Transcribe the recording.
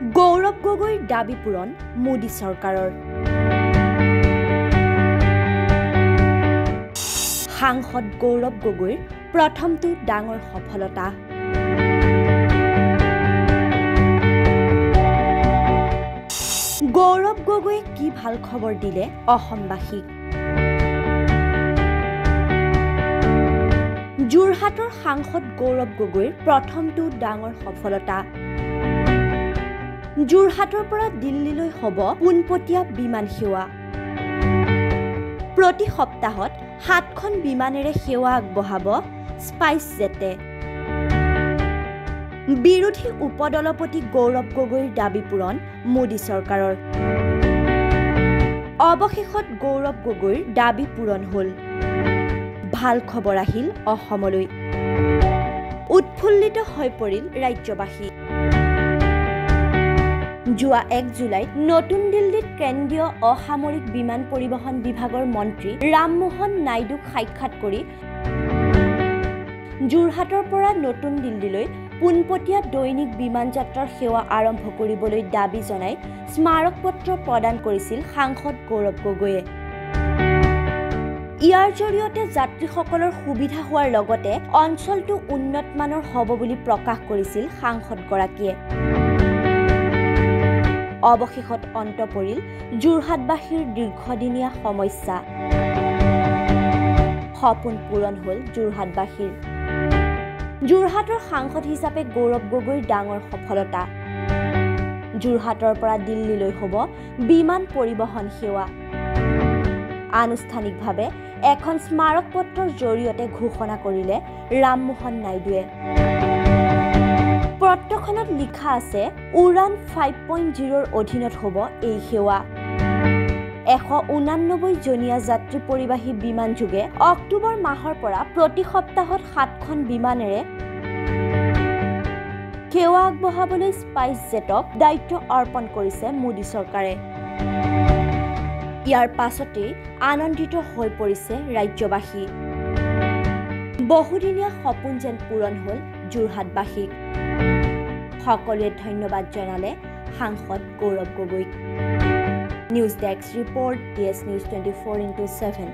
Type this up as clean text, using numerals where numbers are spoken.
গৌৰৱ গগৈৰ দাবী পূৰণ মোদী চৰকাৰৰ। সাংসদ গৌৰৱ গগৈৰ প্ৰথমটো ডাঙৰ সফলতা। গৌৰৱ গগৈয়ে কি ভাল খবৰ দিলে অসমবাসীক। যোৰহাটৰ সাংসদ গৌৰৱ গগৈৰ প্ৰথমটো ডাঙৰ সফলতা। যোৰহাটৰ পৰা দিল্লীলৈ হ'ব পোনপটীয়া বিমান সেৱা। প্ৰতি সপ্তাহত 7খন বিমানেৰে সেৱা আগবঢ়াব স্পাইচ জেটে। বিৰোধী উপদলপতি গৌৰৱ গগৈৰ দাবী পূৰণ মোদী চৰকাৰৰ। অৱশেষত গৌৰৱ গগৈৰ দাবী পূৰণ হ'ল। ভাল খবৰ আহিল অসমলৈ। উৎফুল্লিত হৈ পৰিল ৰাজ্যবাসী। যোৱা 1 জুলাইত নতুন দিল্লীত কেন্দ্ৰীয় অসামৰিক বিমান পৰিবহণ বিভাগৰ মন্ত্ৰী ৰামমোহন নাইডুক সাক্ষাৎ কৰি যোৰহাটৰ পৰা নতুন দিল্লীলৈ পোনপটীয়া দৈনিক বিমান যাত্ৰাৰ সেৱা আৰম্ভ কৰিবলৈ দাবী জনাই স্মাৰক পত্ৰ প্ৰদান কৰিছিল সাংসদ গৌৰৱ গগৈয়ে। ইয়াৰ জৰিয়তে যাত্ৰীসকলৰ সুবিধা হোৱাৰ লগতে অঞ্চলটো উন্নতমানৰ হ'ব বুলি প্ৰকাশ কৰিছিল সাংসদগৰাকীয়ে। অৱশেষত অন্ত পৰিল যোৰহাটবাসীৰ দীৰ্ঘদিনীয়া সমস্যা। সপোন পূৰণ হ'ল যোৰহাটবাসীৰ। যোৰহাটৰ সাংসদ হিচাপে গৌৰৱ গগৈৰ ডাঙৰ সফলতা। যোৰহাটৰ পৰা দিল্লীলৈ হ'ব বিমান পৰিবহণ সেৱা। আনুষ্ঠানিকভাৱে এখন স্মাৰক পত্ৰৰ জৰিয়তে ঘোষণা কৰিলে ৰামমোহন নাইডুৱে। পত্ৰখনত লিখা আছে উড়ান 5.0ৰ অধীনত হ'ব এই সেৱা। 189 জনীয়া যাত্ৰী পৰিবাহী বিমান যোগে অক্টোবৰ মাহৰ পৰা প্ৰতি সপ্তাহত 7খন বিমানেৰে সেৱা আগবঢ়াবলৈ স্পাইচ জেটক দায়িত্ব অৰ্পণ কৰিছে মোদী চৰকাৰে। ইয়াৰ পাছতেই আনন্দিত হৈ পৰিছে ৰাজ্যবাসী। বহুদিনীয়া সপোন যেন পূৰণ হ'ল যোৰহাটবাসীক। সকলোৱে ধন্যবাদ জনালে সাংসদ গৌৰৱ গগৈক। News desk report DS News 24/7।